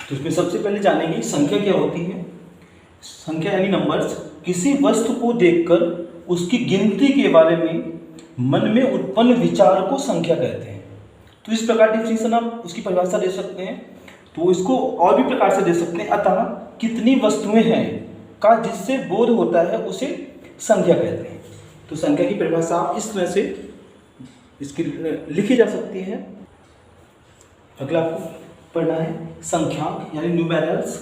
तो इसमें सबसे पहले जानेंगे संख्या क्या होती है। संख्या यानी नंबर्स किसी वस्तु को देखकर उसकी गिनती के बारे में मन में उत्पन्न विचार को संख्या कहते हैं। तो इस प्रकार डिफिनेशन आप उसकी परिभाषा दे सकते हैं। तो इसको और भी प्रकार से दे सकते हैं। अतः कितनी वस्तुएं हैं का जिससे बोध होता है उसे संख्या कहते हैं। तो संख्या की परिभाषा आप इस तरह से इसकी लिखी जा सकती है। अगला आपको पढ़ना है संख्यांक यानी न्यूमेरल्स।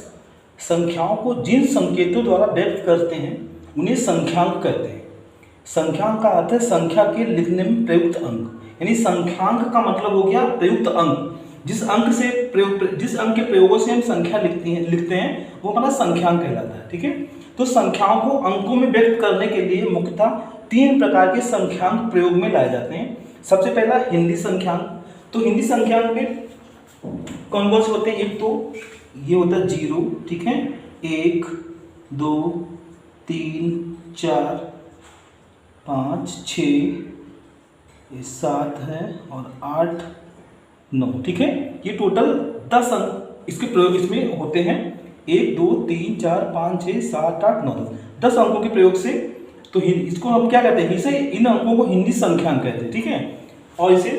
संख्याओं को जिन संकेतों द्वारा व्यक्त करते हैं उन्हें संख्यांक कहते हैं। संख्यांक का अर्थ है संख्या के लिखने में प्रयुक्त अंक, यानी संख्यांक का मतलब हो गया प्रयुक्त अंक। जिस अंक के प्रयोगों से हम संख्या लिखते हैं वो हमारा संख्यांक कहलाता है। ठीक है, तो संख्याओं को अंकों में व्यक्त करने के लिए मुख्यतः 3 प्रकार के संख्यांक प्रयोग में लाए जाते हैं। सबसे पहला हिंदी संख्यांक। तो हिंदी संख्यांक में कौन कौन से होते हैं? एक तो ये होता है 0, ठीक है, 1 2 3 4 5 6 7 है और 8 9, ठीक है। ये टोटल 10 अंक इसके प्रयोग इसमें होते हैं। 1 2 3 4 5 6 7 8 9 10 अंकों के प्रयोग से। तो इसको हम क्या कहते हैं? इसे इन अंकों को हिंदी संख्यांक कहते हैं। ठीक है, और इसे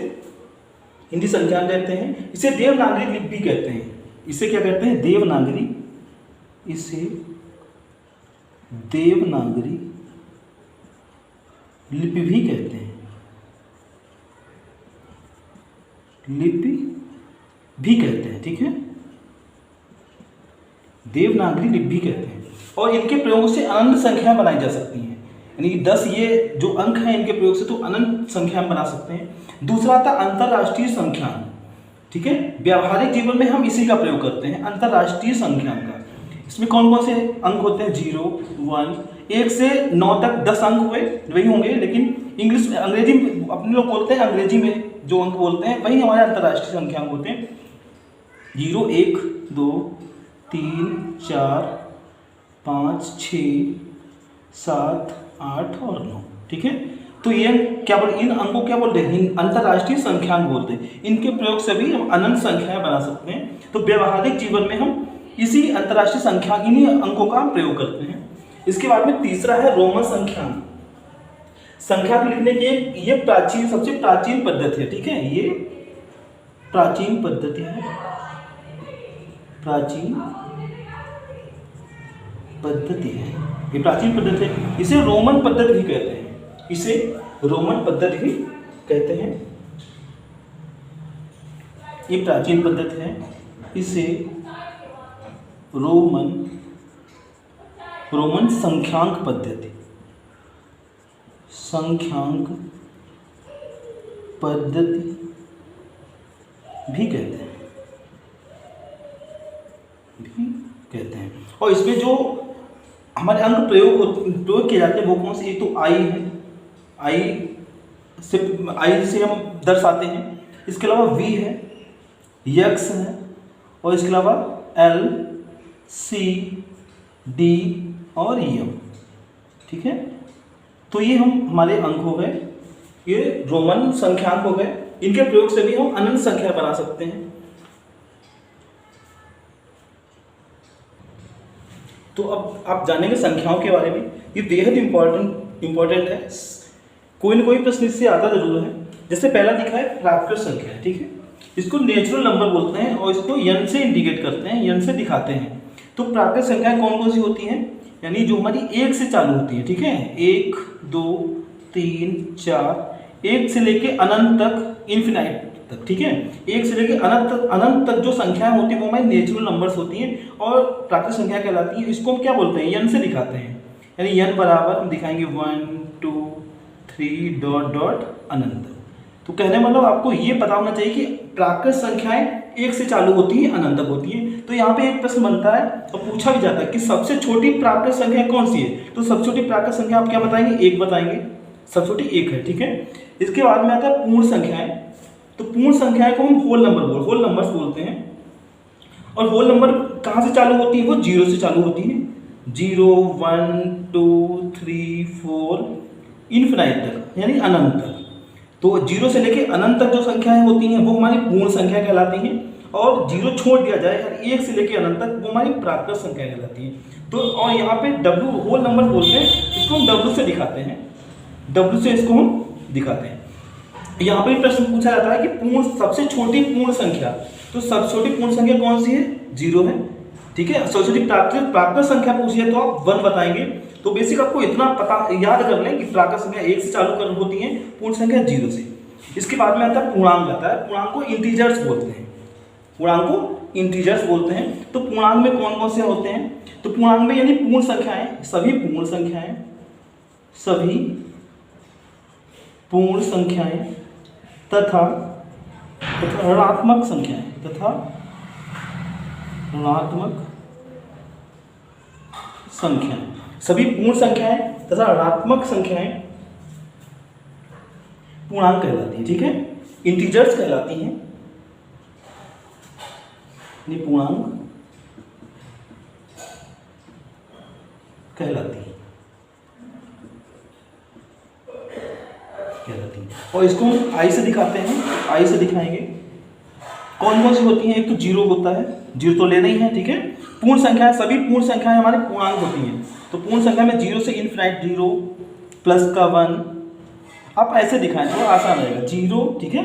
हिंदी संख्यांक कहते हैं। इसे देवनागरी लिपि भी कहते हैं। इसे क्या कहते हैं? देवनागरी। इसे देवनागरी लिपि भी कहते हैं। लिपि भी कहते हैं, ठीक है, देवनागरी लिपि भी कहते हैं। और इनके प्रयोग से अनंत संख्या बनाई जा सकती हैं। यानी 10 ये जो अंक हैं इनके प्रयोग से तो अनंत संख्या बना सकते हैं। दूसरा था अंतरराष्ट्रीय संख्यांक। ठीक है, व्यावहारिक जीवन में हम इसी का प्रयोग करते हैं, अंतरराष्ट्रीय संख्यांक का। इसमें कौन कौन से अंक होते हैं? 0 1 1 से 9 तक 10 अंक हुए, वही होंगे। लेकिन इंग्लिश में, अंग्रेजी में अपने लोग बोलते हैं, अंग्रेजी में जो अंक बोलते हैं वही हमारे अंतरराष्ट्रीय संख्यांक होते हैं। 0 1 2 3 4 5 6 7 8 और 9, ठीक है। तो ये क्या बोलते, इन अंकों क्या बोलते हैं? अंतरराष्ट्रीय संख्यांक बोलते हैं। इनके प्रयोग से भी हम अनंत संख्याएं बना सकते हैं। तो व्यवहारिक जीवन में हम इसी अंतरराष्ट्रीय संख्यांक इन्हीं अंकों का प्रयोग करते हैं। इसके बाद में तीसरा है रोमन संख्यांक। संख्या लिखने की ये प्राचीन, सबसे प्राचीन पद्धति है। ठीक है, ये प्राचीन पद्धति है, प्राचीन पद्धति है, ये प्राचीन पद्धति है। इसे रोमन पद्धति भी कहते हैं। इसे रोमन पद्धति भी कहते हैं। ये प्राचीन पद्धति है। इसे रोमन संख्यांक पद्धति, संख्यांक पद्धति भी कहते हैं। और इसमें जो हमारे अंक प्रयोग किए जाते हैं वो कौन से? एक तो आई है, आई से हम दर्शाते हैं। इसके अलावा वी है, यक्स है, और इसके अलावा एल सी डी और एम, ठीक है। तो ये हमारे अंक हो गए, ये रोमन संख्यांक हो गए। इनके प्रयोग से भी हम अनंत संख्या बना सकते हैं। तो अब आप जानेंगे संख्याओं के बारे में। ये बेहद इंपॉर्टेंट है। कोई ना कोई प्रश्न इससे आता जरूर है। जैसे पहला लिखा है प्राकृत संख्या है, ठीक है। इसको नेचुरल नंबर बोलते हैं और इसको यन से इंडिकेट करते हैं, यन से दिखाते हैं। तो प्राकृत संख्याएं कौन कौन सी होती हैं? यानी जो हमारी 1 से चालू होती है, ठीक है, 1 2 3 4, 1 से लेके अनंत तक, इन्फिनाइट तक, ठीक है। 1 से लेके अनंत तक जो संख्याएं होती है वो हमारी नेचुरल नंबर्स होती हैं और प्राकृत संख्या कहलाती है। इसको हम क्या बोलते हैं? यन से दिखाते हैं। यानी यन बराबर हम दिखाएंगे 1 2 3 डॉट डॉट अनंत। तो कहने मतलब आपको ये पता होना चाहिए कि प्राकृत संख्याएं 1 से चालू होती हैं, अनंत तक होती हैं। तो यहाँ पे एक प्रश्न बनता है और पूछा भी जाता है कि सबसे छोटी प्राकृत संख्या कौन सी है? तो सबसे छोटी प्राकृत संख्या आप क्या बताएंगे? 1 बताएंगे। सबसे छोटी 1 है, ठीक है। इसके बाद में आता है पूर्ण संख्याएं। तो पूर्ण संख्याएं को हम होल नंबर्स बोलते हैं। और होल नंबर कहाँ से चालू होती है? वो 0 से चालू होती है। 0 1 2 3 4 इन्फिनाइट तक, यानी अनंत तक। तो 0 से लेके अनंत तक जो संख्याएं होती हैं वो हमारी पूर्ण संख्या कहलाती हैं। और जीरो छोड़ दिया जाए और एक से लेकर अनंत तक, वो हमारी प्राकृत संख्या कहलाती है। तो और यहाँ पे डब्ल्यू होल नंबर बोलते हैं, इसको हम डब्ल्यू से दिखाते हैं, डब्ल्यू से इसको हम दिखाते हैं। यहाँ पे प्रश्न पूछा जाता है कि पूर्ण सबसे छोटी पूर्ण संख्या, तो सबसे छोटी पूर्ण संख्या कौन सी है? 0 है। ठीक है, सबसे छोटी प्राकृत संख्या पूछी है तो आप 1 बताएंगे। तो बेसिक आपको इतना पता याद कर लें कि प्राकृत संख्या 1 से चालू कर होती है, पूर्ण संख्या 0 से। इसके बाद में आता है पूर्णांक आता है। पूर्णांक को इंटीजर्स बोलते हैं, पूर्णांक को इंटीजर्स बोलते हैं। तो पूर्णांक में कौन कौन से होते हैं? तो पूर्णांक में यानी पूर्ण संख्याएं, सभी पूर्ण संख्याएं, सभी पूर्ण संख्याएं तथा ऋणात्मक संख्याएं, तथा ऋणात्मक संख्याएं, सभी पूर्ण संख्याएं तथा ऋणात्मक संख्याएं पूर्णांक कहलाती है। ठीक है, इंटीजर्स कहलाती हैं, पूर्णांक कहलाती है। और इसको हम आई से दिखाते हैं, आई से दिखाएंगे। कौन कौन सी होती हैं? एक तो 0 होता है, 0 तो लेना ही है। ठीक है, पूर्ण संख्या, सभी पूर्ण संख्याएं हमारी पूर्णांक होती हैं। तो पूर्ण संख्या में 0 से इनफिनिट 0 प्लस का 1, आप ऐसे दिखाएं तो आसान रहेगा। 0, ठीक है,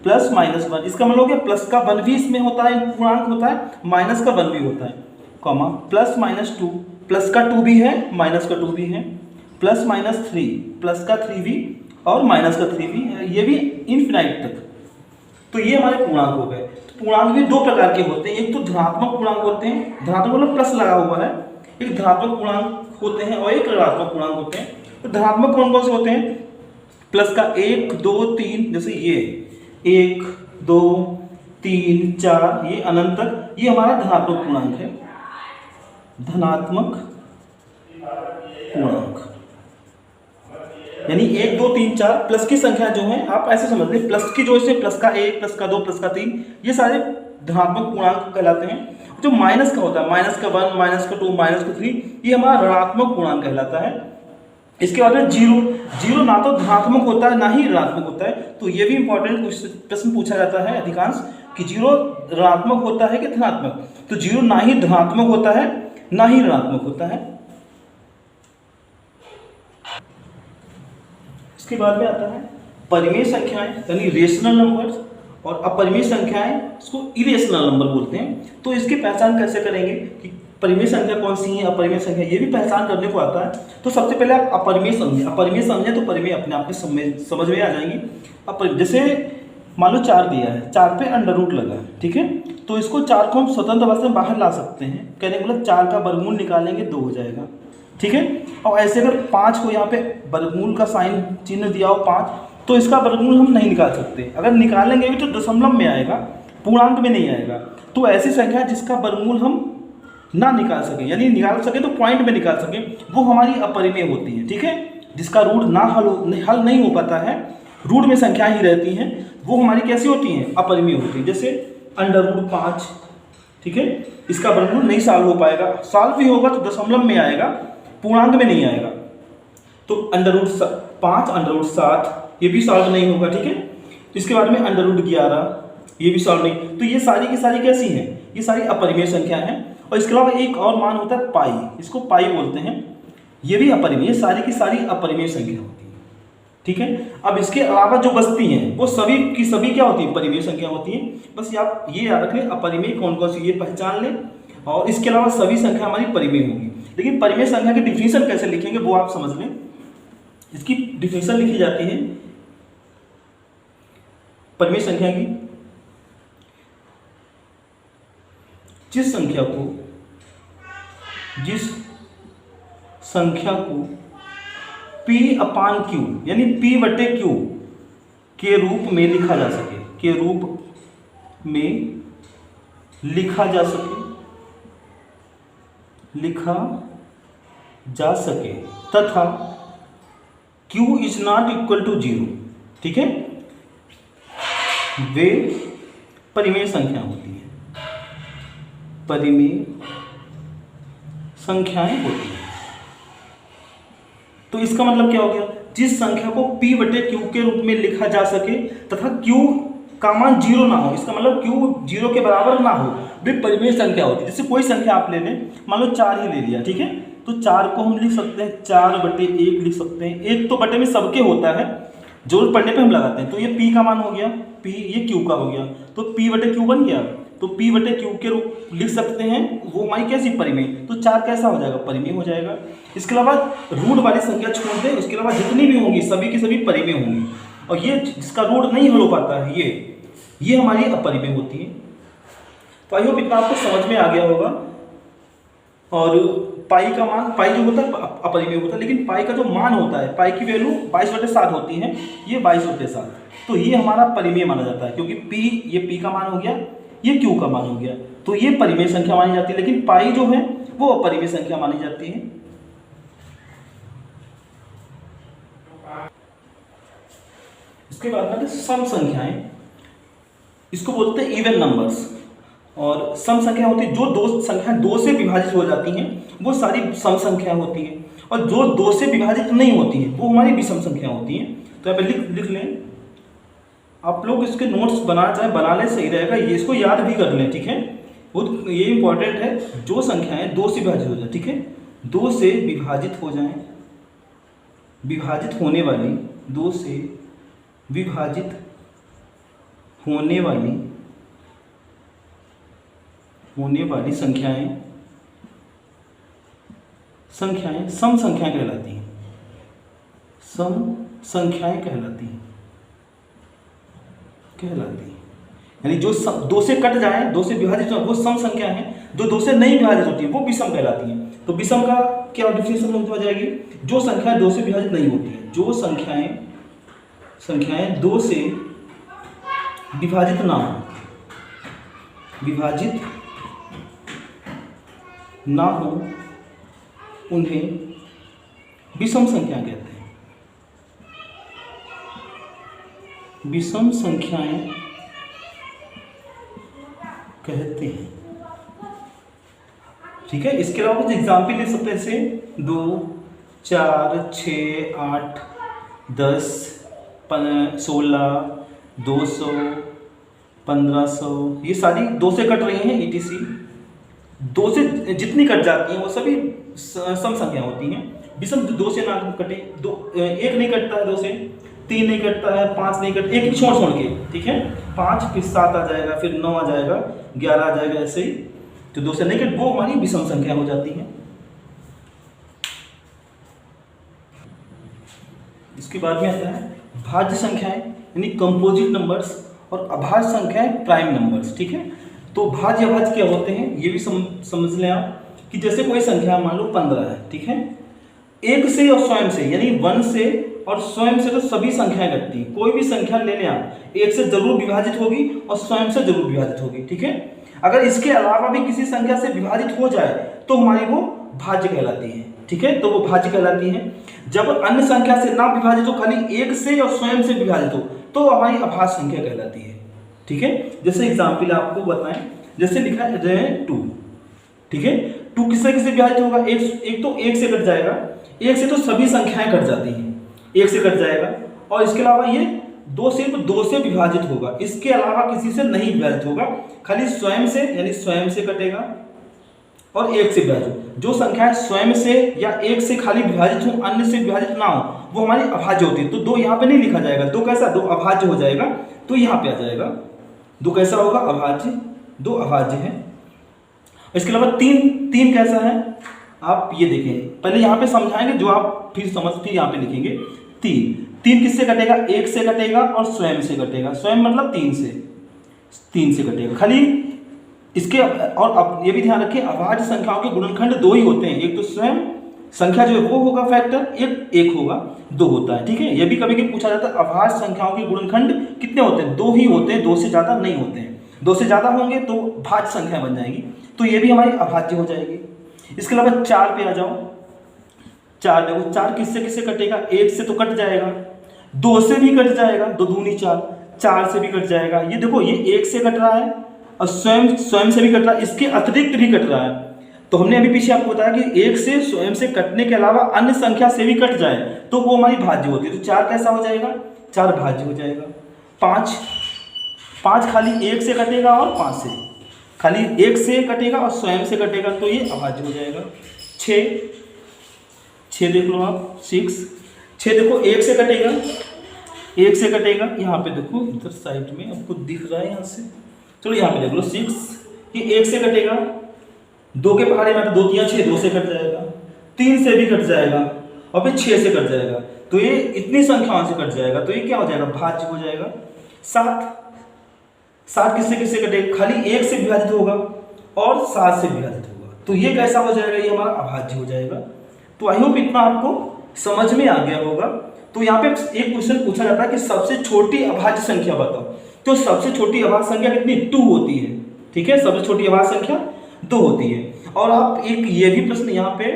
प्लस माइनस 1, इसका मतलब हो गया प्लस का 1 भी इसमें होता है, पूर्णांक होता है, माइनस का 1 भी होता है, कॉमा प्लस माइनस 2, प्लस का 2 भी है, माइनस का 2 भी है, प्लस माइनस 3, प्लस का 3 भी और माइनस का 3 भी है, ये भी इनफिनिट तक। तो ये हमारे पूर्णांक हो गए। तो पूर्णांक भी 2 प्रकार के होते हैं, एक तो धनात्मक पूर्णांक होते हैं, धनात्मक मतलब प्लस लगा हुआ है, एक धनात्मक पूर्णांक होते हैं और एक ऋणात्मक पूर्णांक होते हैं। तो धनात्मक कौन कौन से होते हैं? प्लस का 1 2 3, जैसे ये 1 2 3 4, ये अनंत तक, ये हमारा धनात्मक पूर्णांक है, धनात्मक पूर्णांक। यानी 1 2 3 4 प्लस की संख्या जो है, आप ऐसे समझ लें, प्लस की जो इसमें प्लस का 1 प्लस का 2 प्लस का 3, ये सारे धनात्मक पूर्णांक कहलाते हैं। जो माइनस का होता है, माइनस का 1 माइनस का 2 माइनस का 3, ये हमारा ऋणात्मक पूर्णांक कहलाता है। इसके बाद में 0 ना तो धनात्मक होता है ना ही ऋणात्मक होता है। तो ये भी इंपॉर्टेंट प्रश्न पूछा जाता है अधिकांश कि 0 ऋणात्मक होता है कि धनात्मक। तो 0 ना ही धनात्मक होता है ना ही ऋणात्मक होता है। इसके बाद में आता है परिमेय संख्याएं यानी रेशनल नंबर्स, और अपरिमेय संख्याएं इसको इरेशनल नंबर बोलते हैं। तो इसकी पहचान कैसे करेंगे कि परिमेय संख्या कौन सी है, अपरिमेय संख्या, ये भी पहचान करने को आता है। तो सबसे पहले आप अपरिमेय समझें, अपरिमेय समझें तो परिमेय अपने आप में समझ में आ जाएंगी। जैसे मान लो 4 दिया है, 4 पे अंडर रूट लगा है, ठीक है, तो इसको 4 को हम स्वतंत्र अवस्था में बाहर ला सकते हैं। कहने का मतलब 4 का वर्गमूल निकालेंगे 2 हो जाएगा, ठीक है। और ऐसे अगर 5 को यहाँ पे वर्गमूल का साइन चिन्ह दिया हो 5, तो इसका वर्गमूल हम नहीं निकाल सकते। अगर निकालेंगे भी तो दशमलव में आएगा, पूर्णांक में नहीं आएगा। तो ऐसी संख्या जिसका वर्गमूल हम ना निकाल सके, यानी निकाल सके तो पॉइंट में निकाल सके, वो हमारी अपरिमेय होती है, ठीक है। जिसका रूट ना हल नहीं हो पाता है, रूट में संख्या ही रहती हैं, वो हमारी कैसी होती हैं, अपरिमेय होती है। जैसे अंडर रूट 5, ठीक है, इसका वर्गमूल नहीं सॉल्व हो पाएगा, सॉल्व भी होगा तो दशमलव में आएगा, पूर्णांक में नहीं आएगा। तो अंडर रूट 5, अंडर रूट 7, ये भी सॉल्व नहीं होगा, ठीक है। इसके बाद में अंडर रूट 11, ये भी सॉल्व नहीं। तो ये सारी की सारी कैसी हैं, ये सारी अपरिमेय संख्या हैं। और इसके अलावा एक और मान होता है पाई, इसको पाई बोलते हैं, ये भी अपरिमेय, सारी की सारी अपरिमेय संख्या होती है, ठीक है। अब इसके अलावा जो बचती हैं वो सभी की सभी क्या होती है, परिमेय संख्या होती है। बस आप ये याद रखें अपरिमेय कौन कौन सी, ये पहचान लें। और इसके अलावा सभी संख्या हमारी परिमेय होगी। लेकिन परिमेय संख्या की डिफिनीशन कैसे लिखेंगे वो आप समझ लें। इसकी डिफिनीशन लिखी जाती है परिमेय संख्या की, जिस संख्या को P/Q यानी P/Q के रूप में लिखा जा सके, के रूप में लिखा जा सके तथा Q is not equal to 0, ठीक है, वे परिमेय संख्या होती है, परिमेय संख्याएं होती हैं। तो इसका मतलब क्या हो गया, जिस संख्या को P/Q के रूप में लिखा जा सके तथा Q का मान 0 ना हो, इसका मतलब q 0 के बराबर ना हो, वे परिमेय संख्या होती है। जैसे कोई संख्या आप ले लें, मान लो 4 ही ले लिया, ठीक है, तो 4 को हम लिख सकते हैं 4/1 लिख सकते हैं। एक तो बटे में सबके होता है, जरूरत पड़ने पे हम लगाते हैं। तो ये p का मान हो गया, p ये q का हो गया, तो p/q बन गया। तो p/q के रूप लिख सकते हैं, वो हमारी कैसी परिमेय, तो 4 कैसा हो जाएगा, परिमेय हो जाएगा। इसके अलावा रूट वाली संख्या छोड़ दें, उसके अलावा जितनी भी होंगी सभी की सभी परिमेय होंगी, और ये जिसका रूट नहीं हल हो पाता है ये हमारी अपरिमेय होती है। तो आई होप इतना आपको समझ में आ गया होगा। और पाई का मान, पाई जो होता है अपरिमेय होता है, लेकिन पाई का जो मान होता है, पाई की वैल्यू 22/7 होती है, ये 22/7, तो ये हमारा परिमेय माना जाता है, क्योंकि p, ये p का मान हो गया, ये q का मान हो गया, तो ये परिमेय संख्या मानी जाती है। लेकिन पाई जो है वो अपरिमेय संख्या मानी जाती है। इसके बाद में सम संख्याएं, इसको बोलते हैं इवन नंबर्स। और सम संख्या होती है जो दो संख्याएं 2 से विभाजित हो जाती हैं, वो सारी सम संख्या होती हैं, और जो 2 से विभाजित नहीं होती हैं वो हमारी विषम संख्या होती हैं। तो यहाँ पे लिख लें, आप लोग इसके नोट्स बना लें, सही रहेगा, ये इसको याद भी कर लें, ठीक है, वो ये इंपॉर्टेंट है। जो संख्याएं 2 से विभाजित हो जाए, ठीक है, 2 से विभाजित हो जाएं, विभाजित होने वाली, 2 से विभाजित होने वाली संख्याएं सम संख्याएं कहलाती हैं, सम संख्याएं कहलाती हैं। यानी जो 2 से कट जाए, 2 से विभाजित हो, वो सम संख्या है, जो 2 से नहीं विभाजित होती है वो विषम कहलाती हैं। तो विषम का क्या डिफिनेशन हो जाएगी, जो संख्याएं 2 से विभाजित नहीं होती हैं, जो संख्याएं 2 से विभाजित ना हो, उन्हें विषम संख्या कहते हैं। विषम संख्याएं कहते हैं, ठीक है। इसके अलावा कुछ एग्जाम्पल ले सकते हैं, जैसे 2, 4, 6, 8, 10, 16, 200, 1500, ये सारी 2 से कट रही हैं, ETC 2 से जितनी कट जाती हैं वो सभी सम संख्या होती हैं। विषम 2 से ना कटे, 1 नहीं कटता है 2 से, 3 नहीं कटता है, 5 नहीं कटता, एक छोड़ के, ठीक है, 5 फिर 7 आ जाएगा, फिर 9 आ जाएगा, 11 आ जाएगा, ऐसे ही। तो 2 से नहीं कट, वो हमारी विषम संख्या हो जाती है। इसके बाद में आता है भाज्य संख्याएं, यानी कंपोजिट नंबर्स, और अभाज्य संख्याएं प्राइम नंबर्स, ठीक है। तो भाज्य अभाज्य क्या होते हैं ये भी समझ लें आप, कि जैसे कोई संख्या मान लो 15 है, ठीक है, 1 से और स्वयं से, यानी 1 से और स्वयं से तो सभी संख्याएं घटती हैं। कोई भी संख्या ले लें आप, 1 से जरूर विभाजित होगी और स्वयं से जरूर विभाजित होगी, ठीक है। अगर इसके अलावा भी किसी संख्या से विभाजित हो जाए तो हमारी वो भाज्य कहलाती है, ठीक है, तो वो भाज्य कहलाती है। जब अन्य संख्या से ना विभाजित हो, खाली 1 से और स्वयं से विभाजित हो, तो हमारी अभाज्य संख्या कहलाती है, ठीक है। जैसे एग्जाम्पल आपको बताएं, जैसे लिखा है 2, ठीक है, 2 किससे विभाजित होगा, एक तो 1 से कट जाएगा, 1 से तो सभी संख्याएं कट जाती हैं, 1 से कट जाएगा, और इसके अलावा ये 2 सिर्फ 2 से विभाजित होगा, इसके अलावा किसी से नहीं विभाजित होगा, खाली स्वयं से, यानी स्वयं से कटेगा और 1 से विभाजित। जो संख्याएं स्वयं से या 1 से खाली विभाजित हो, अन्य से विभाजित ना हो, वो हमारी अभाज्य होती है। तो 2 यहाँ पे नहीं लिखा जाएगा, 2 कैसा, 2 अभाज्य हो जाएगा, तो यहाँ पे आ जाएगा 2 कैसा होगा, अभाज्य, 2 अभाज्य है। इसके अलावा 3 कैसा है, आप ये देखें, पहले यहाँ पे समझाएंगे, जो आप फिर यहाँ पे लिखेंगे। 3 किससे कटेगा, 1 से कटेगा और स्वयं से कटेगा, स्वयं मतलब 3 से कटेगा खाली इसके। और अब ये भी ध्यान रखें, अभाज्य संख्याओं के गुणनखंड 2 ही होते हैं, एक तो स्वयं संख्या जो है वो होगा फैक्टर, एक होगा, 2 होता है, ठीक है। ये भी कभी पूछा जाता है, अभाज्य संख्याओं के गुणनखंड कितने होते हैं, 2 ही होते हैं, 2 से ज़्यादा नहीं होते हैं। 2 से ज़्यादा होंगे तो भाज्य संख्या बन जाएगी, तो ये भी हमारी अभाज्य हो जाएगी। इसके अलावा 4 पे आ जाओ, 4 देखो, 4 किससे कटेगा, 1 से तो कट जाएगा, 2 से भी कट जाएगा, 2 दूनी 4 से भी कट जाएगा। ये देखो, ये 1 से कट रहा है और स्वयं से भी कट रहा है, इसके अतिरिक्त भी कट रहा है। तो हमने अभी पीछे आपको बताया कि 1 से स्वयं से कटने के अलावा अन्य संख्या से भी कट जाए तो वो हमारी भाज्य होती है। तो 4 कैसा हो जाएगा, 4 भाज्य हो जाएगा। 5 खाली 1 से कटेगा और 5 से, खाली 1 से कटेगा और स्वयं से कटेगा, तो ये अभाज्य हो जाएगा। 6 देख लो आप, 6 देखो 1 से कटेगा, 1 से कटेगा, यहाँ पे देखो इधर साइड में आपको दिख रहा है यहाँ से, चलो यहाँ पे देख लो 6, ये 1 से कटेगा, 2 के पहाड़े में 2 3 6, 2 से कट जाएगा, 3 से भी कट जाएगा और फिर 6 से कट जाएगा, तो ये इतनी संख्याओं से कट जाएगा, तो ये क्या हो जाएगा, भाज्य हो जाएगा। 7 किससे किससे कटेगा, खाली 1 से विभाजित होगा और 7 से विभाजित होगा, तो ये कैसा हो जाएगा, ये हमारा अभाज्य हो जाएगा। तो आई होप इतना आपको समझ में आ गया होगा। तो यहाँ पे एक क्वेश्चन पूछा जाता है कि सबसे छोटी अभाज्य संख्या बताओ, तो सबसे छोटी अभाज्य संख्या कितनी, 2 होती है, ठीक है, सबसे छोटी अभाज्य संख्या 2 होती है। और आप एक ये भी प्रश्न यहाँ पे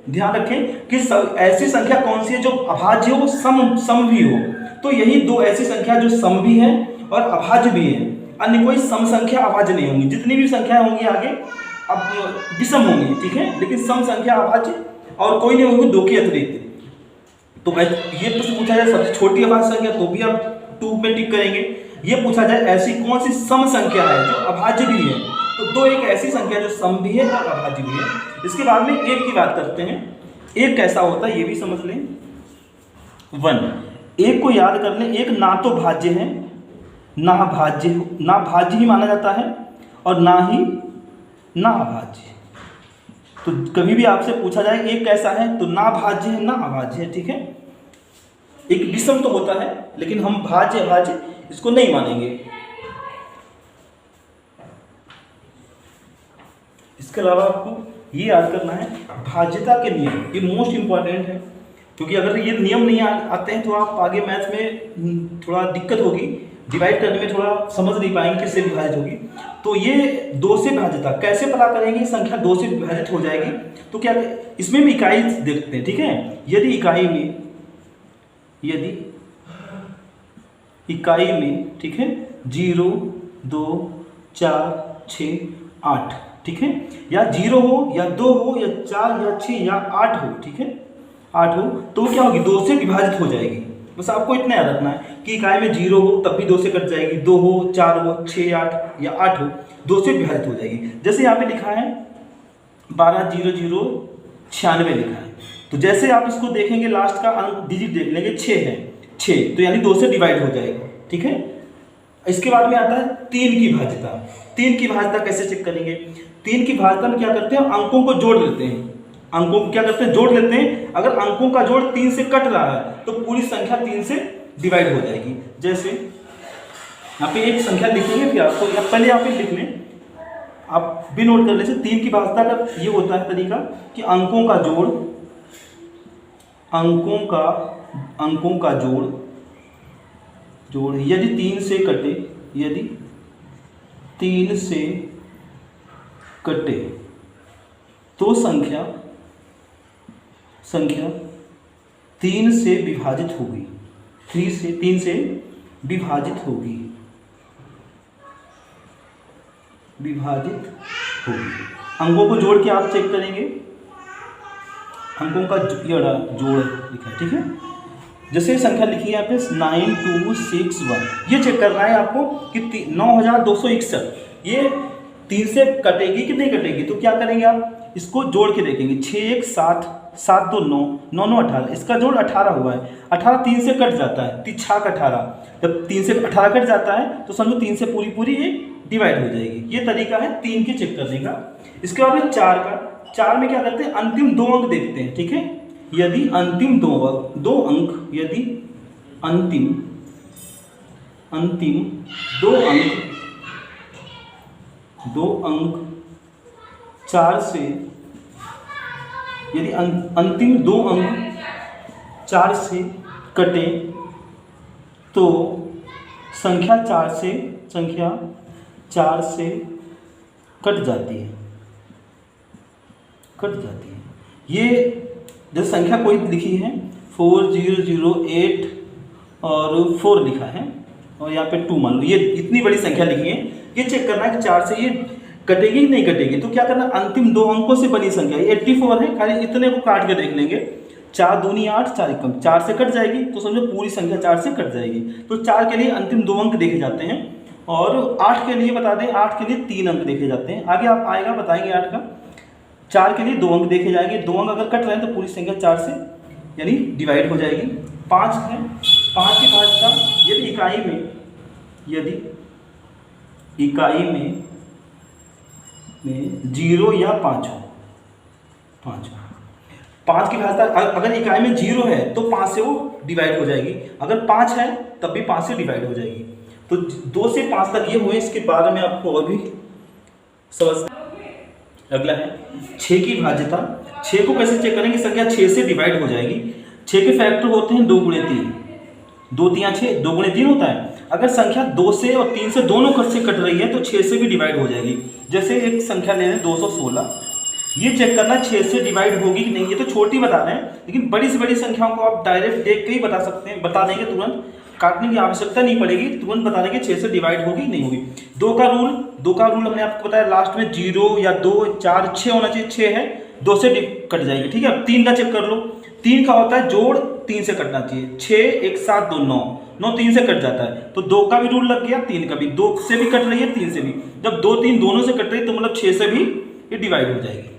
ध्यान रखें कि ऐसी संख्या कौन सी है जो अभाज्य हो, सम भी हो, तो यही 2 ऐसी संख्या जो सम भी है और अभाज्य भी है, अन्य कोई सम संख्या अभाज्य नहीं होंगी, जितनी भी संख्या होंगी आगे अब विषम होंगी, ठीक है, लेकिन सम संख्या अभाज्य और कोई नहीं होगी 2 के अतिरिक्त। तो ये प्रश्न पूछा जाए सबसे छोटी अभाज्य संख्या, तो भी आप 2 पे टिक करेंगे। ये पूछा जाए ऐसी कौन सी सम संख्या है जो अभाज्य भी है, तो 2 एक ऐसी संख्या जो सम भी है और अभाज्य भी है। इसके बाद में 1 की बात करते हैं, 1 कैसा होता है ये भी समझ लें। 1 को याद कर लें, 1 ना तो भाज्य है ना भाज्य ही माना जाता है और ना अभाज्य। तो कभी भी आपसे पूछा जाए 1 कैसा है, तो ना भाज्य है ना अभाज्य है, ठीक है, एक विषम तो होता है, लेकिन हम भाज्य अभाज्य इसको नहीं मानेंगे। इसके अलावा आपको ये याद करना है भाज्यता के नियम, ये मोस्ट इंपॉर्टेंट है, क्योंकि अगर ये नियम नहीं आते हैं तो आप आगे मैथ में थोड़ा दिक्कत होगी, डिवाइड करने में थोड़ा समझ नहीं पाएंगे किससे विभाजित होगी। तो ये 2 से भाज्यता कैसे पता करेंगे, संख्या 2 से विभाजित हो जाएगी, तो क्या इसमें भी इकाई देखते हैं, ठीक है। यदि इकाई में ठीक है 0 2 4 6 8, ठीक है, या 0 हो या 2 हो या 4 या 6 या 8 हो, ठीक है, 8 हो तो क्या होगी, 2 से विभाजित हो जाएगी। बस आपको इतना याद रखना है कि इकाई में 0 हो तब भी 2 से कट जाएगी, 2 हो 4 हो 6 8 या 8 हो 2 से विभाजित हो जाएगी। जैसे यहाँ पे लिखा है 12 0 0 96 लिखा है, तो जैसे आप इसको देखेंगे लास्ट का अंक डिजिट देख लेंगे 6 है, 6 तो यानी 2 से डिवाइड हो जाएगा, ठीक है। इसके बाद में आता है 3 की भाज्यता। 3 की भाज्यता कैसे चेक करेंगे, 3 की भाज्यता में क्या करते हैं, अंकों को जोड़ लेते हैं, अंकों को क्या करते हैं, जोड़ लेते हैं। अगर अंकों का जोड़ 3 से कट रहा है तो पूरी संख्या 3 से डिवाइड हो जाएगी। जैसे यहाँ पे एक संख्या लिखेंगे, फिर आपको या पहले आप लिख लें, आप भी नोट कर लें। 3 की भाज्यता का ये होता है तरीका कि अंकों का जोड़ यदि 3 से कटे तो संख्या 3 से विभाजित होगी, 3 से विभाजित होगी। अंकों को जोड़ के आप चेक करेंगे, अंकों का जोड़ लिखा है, ठीक है। जैसे संख्या लिखी है यहाँ पे 9261, ये चेक करना है आपको कि 9261 ये 3 से कटेगी कि नहीं कटेगी। तो क्या करेंगे, आप इसको जोड़ के देखेंगे, 6 1 7 7 2 9 9 9 18, इसका जोड़ 18 हुआ है। 18 3 से कट जाता है, 3 6 18, जब 3 से 18 कट जाता है तो समझो 3 से पूरी ये डिवाइड हो जाएगी। ये तरीका है 3 के चेक करने का। इसके बाद में 4 का, 4 में क्या करते हैं, अंतिम 2 अंक देखते हैं, ठीक है। यदि अंतिम 2 अंक यदि अंतिम 2 अंक 4 से, यदि अंतिम 2 अंक 4 से कटे तो संख्या 4 से कट जाती है। ये जो संख्या कोई लिखी है 4008 और 4 लिखा है और यहाँ पे 2 मान लो, ये इतनी बड़ी संख्या लिखी है, ये चेक करना है कि 4 से ये कटेगी नहीं कटेगी। तो क्या करना, अंतिम 2 अंकों से बनी संख्या, ये 84 है, खाली इतने को काट के देख लेंगे, 4 दूनी 8 4 कम, 4 से कट जाएगी तो समझो पूरी संख्या 4 से कट जाएगी। तो 4 के लिए अंतिम 2 अंक देखे जाते हैं और 8 के लिए बता दें, 8 के लिए 3 अंक देखे जाते हैं। आगे आप आएगा बताएंगे 8 का। 4 के लिए 2 अंक देखे जाएंगे, 2 अंक अगर कट रहे हैं तो पूरी संख्या 4 से यानी डिवाइड हो जाएगी। 5 है, 5 की भाज्यता यदि इकाई में 0 या 5 हो, 5 की भाज्यता अगर इकाई में 0 है तो 5 से वो डिवाइड हो जाएगी, अगर 5 है तब भी 5 से डिवाइड हो जाएगी। तो 2 से 5 तक ये हुए, इसके बारे में आपको और भी समझ। अगला है 6 की भाज्यता। 6 को कैसे चेक करेंगे? संख्या 6 से डिवाइड हो जाएगी। 6 के फैक्टर होते हैं 2 गुणे 3, 2 तिया 6, 2 गुणे 3 होता है। अगर संख्या 2 से और 3 से दोनों कट से कट रही है तो 6 से भी डिवाइड हो जाएगी। जैसे एक संख्या ले लें 216, ये चेक करना 6 से डिवाइड होगी कि नहीं। ये तो छोटी बता रहे हैं, लेकिन बड़ी से बड़ी संख्याओं को आप डायरेक्ट देख के ही बता सकते हैं, बता देंगे तुरंत, काटने की आवश्यकता नहीं पड़ेगी, तुरंत बता देंगे 6 से डिवाइड होगी नहीं होगी। 2 का रूल हमने आपको बताया लास्ट में, 0 या 2 4 6 होना चाहिए, 6 है 2 से कट जाएगी, ठीक है। अब 3 का चेक कर लो। 3 का होता है जोड़ 3 से कटना चाहिए, 6 1 7 2 9 3 से कट जाता है। तो 2 का भी रूल लग गया, 3 का भी, 2 से भी कट रही है 3 से भी। जब 2 3 दोनों से कट रही है तो मतलब 6 से भी ये डिवाइड हो जाएगी।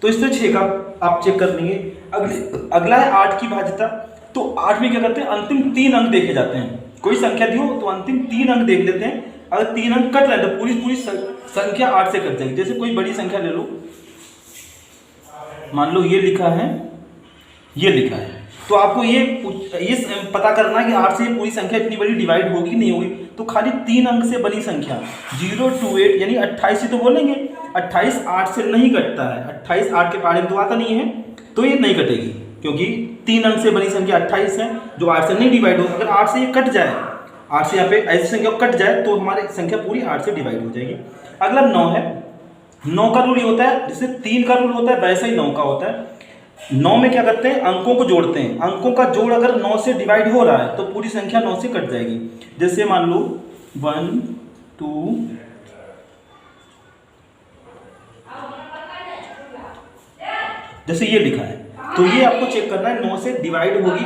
तो इस तरह 6 का आप चेक कर लेंगे। अगला है 8 की भाज्यता। तो 8 में क्या करते हैं? अंतिम 3 अंक देखे जाते हैं। कोई संख्या दी हो तो अंतिम 3 अंक देख लेते हैं। अगर 3 अंक कट रहे हैं तो पूरी संख्या 8 से कट जाएगी। जैसे कोई बड़ी संख्या ले लो, मान लो ये लिखा है, ये लिखा है, तो आपको ये पता करना है कि 8 से ये पूरी संख्या इतनी बड़ी डिवाइड होगी कि नहीं होगी। तो खाली 3 अंक से बनी संख्या 0 2 8 यानी 28 ही तो बोलेंगे। 28 8 से नहीं कटता है, 28 8 के पहाड़े में तो आता नहीं है, तो ये नहीं कटेगी, क्योंकि 3 अंक से बनी संख्या 28 है जो 8 से नहीं डिवाइड हो। अगर 8 से ये कट जाए, 8 से यहाँ पे ऐसी संख्या कट जाए तो हमारी संख्या पूरी 8 से डिवाइड हो जाएगी। अगला 9 है। 9 का रूल ये होता है, जैसे 3 का रूल होता है वैसे ही 9 का होता है। 9 में क्या करते हैं? अंकों को जोड़ते हैं। अंकों का जोड़ अगर 9 से डिवाइड हो रहा है तो पूरी संख्या 9 से कट जाएगी। जैसे मान लो 1 2 जैसे ये लिखा है, तो ये आपको चेक करना है 9 से डिवाइड होगी।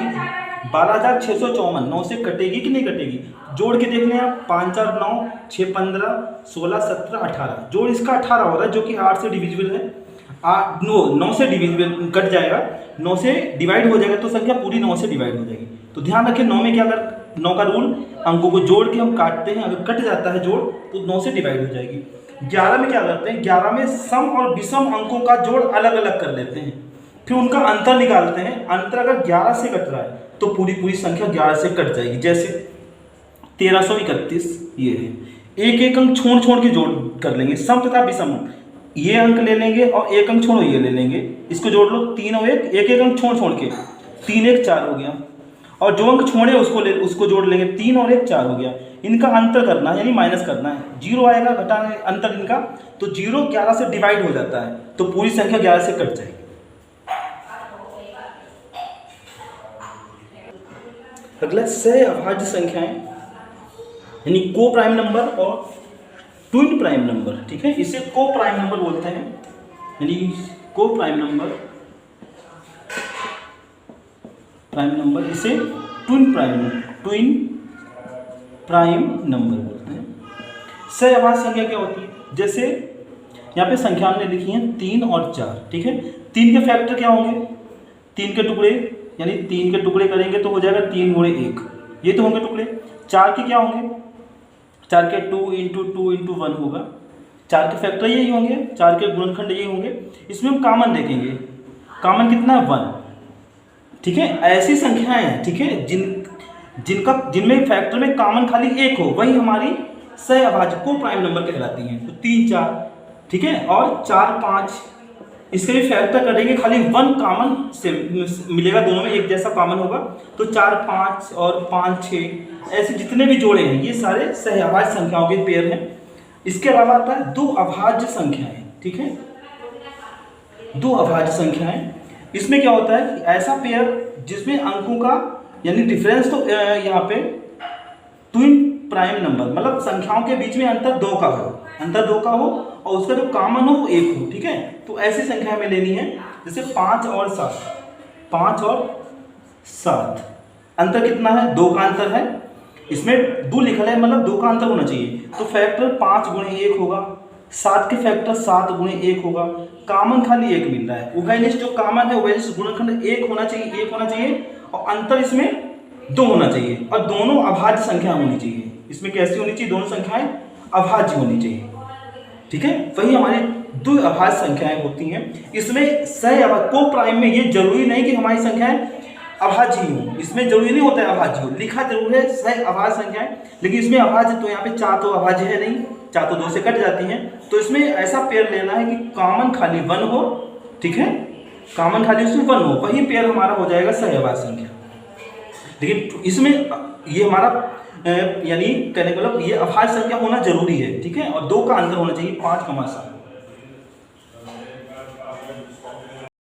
12654 9 से कटेगी कि नहीं कटेगी? जोड़ के देखने हैं आप, 5 4 9 6 15 16 17 18, जोड़ इसका 18 हो रहा है जो कि 8 से डिविजिबल है। 9 से डिविजिबल कट जाएगा, 9 से डिवाइड हो जाएगा तो संख्या पूरी 9 से डिवाइड हो जाएगी। तो ध्यान रखें 9 में क्या कर, 9 का रूल, अंकों को जोड़ के हम काटते हैं, अगर कट जाता है जोड़ तो 9 से डिवाइड हो जाएगी। 11 में क्या करते हैं? 11 में सम और विषम अंकों का जोड़ अलग अलग कर लेते हैं, फिर उनका अंतर निकालते हैं। अंतर अगर 11 से कट रहा है तो पूरी संख्या 11 से कट जाएगी। जैसे 1331 ये है, एक एक अंक छोड़ के जोड़ कर लेंगे, सम तथा विषम। ये अंक ले लेंगे और एक अंक छोड़ो ये ले लेंगे, इसको जोड़ लो, 3 और 1, एक अंक छोड़ के 3 1 4 हो गया, और जो अंक छोड़े उसको जोड़ लेंगे, 3 और 1 4 हो गया। इनका अंतर करना है यानी माइनस करना है, 0 आएगा घटाने अंतर इनका, तो 0 11 से डिवाइड हो जाता है तो पूरी संख्या 11 से कट जाएगी। अगला सहअभाज्य संख्याएं यानी को प्राइम नंबर और ट्विन प्राइम नंबर, ठीक है, इसे को प्राइम नंबर बोलते हैं, यानी को प्राइम नंबर इसे ट्विन प्राइम नंबर बोलते हैं। सहअभाज्य संख्या क्या होती है? जैसे यहाँ पे संख्या हमने लिखी है 3 और 4, ठीक है। 3 के फैक्टर क्या होंगे? 3 के टुकड़े, यानी 3 के टुकड़े करेंगे तो हो जाएगा 3 गुणे 1, ये तो होंगे टुकड़े। 4 के क्या होंगे? 4 के 2 × 2 × 1 होगा। 4 के फैक्टर यही होंगे, 4 के गुणनखंड यही होंगे। इसमें हम कॉमन देखेंगे, कॉमन कितना है? 1, ठीक है। ऐसी संख्याएं हैं, ठीक है, जिनमें फैक्टर में कॉमन खाली 1 हो, वही हमारी सहअभाज्य को प्राइम नंबर कहलाती हैं। तो 3 4, ठीक है, और 4 5, इसके भी फैक्टर करेंगे, खाली 1 कॉमन से मिलेगा, दोनों में एक जैसा कॉमन होगा, तो 4 5 और 5 6, ऐसे जितने भी जोड़े हैं ये सारे सहअभाज्य संख्याओं के पेयर हैं। इसके अलावा आता है दो अभाज्य संख्याएं, ठीक है, दो अभाज्य संख्याएं। इसमें क्या होता है कि ऐसा पेयर जिसमें अंकों का यानी डिफरेंस तो यहाँ पे ट्विन प्राइम नंबर, मतलब संख्याओं के बीच में अंतर 2 का हो और उसका जो कॉमन हो वो 1 हो, ठीक है। तो ऐसी संख्या हमें लेनी है, जैसे 5 और 7, अंतर कितना है? 2 का अंतर है, इसमें 2 लिखा है, मतलब 2 का अंतर होना चाहिए। तो फैक्टर 5 गुणे 1 होगा, 7 के फैक्टर 7 गुणे 1 होगा, कॉमन खाली 1 मिल रहा है। उभयनिष्ठ जो कॉमन है उभयनिष्ठ गुणनखंड 1 होना चाहिए, 1 होना चाहिए और अंतर इसमें 2 होना चाहिए और दोनों अभाज्य संख्या होनी चाहिए। इसमें कैसी होनी चाहिए? दोनों संख्याएं अभाज्य होनी चाहिए, ठीक है। वही हमारी द्वि अभाज्य संख्याएं होती हैं। इसमें सह अभाज्य को प्राइम में ये जरूरी नहीं कि हमारी संख्याएं अभाज्य ही हो, इसमें जरूरी नहीं होता है अभाज्य हो, लिखा जरूर है सह अभाज्य संख्याएं, लेकिन इसमें अभाज्य तो यहाँ पे 4 तो अभाज्य है नहीं, 4 तो 2 से कट जाती हैं, तो इसमें ऐसा पेयर लेना है कि कॉमन खाली 1 हो, ठीक है, कॉमन खाली उसमें 1 हो, वही पेयर हमारा हो जाएगा सह अभाज्य संख्या। लेकिन इसमें ये हमारा यानी कहने का मतलब ये अभाज्य संख्या होना जरूरी है, ठीक है, और 2 का अंतर होना चाहिए 5, 7।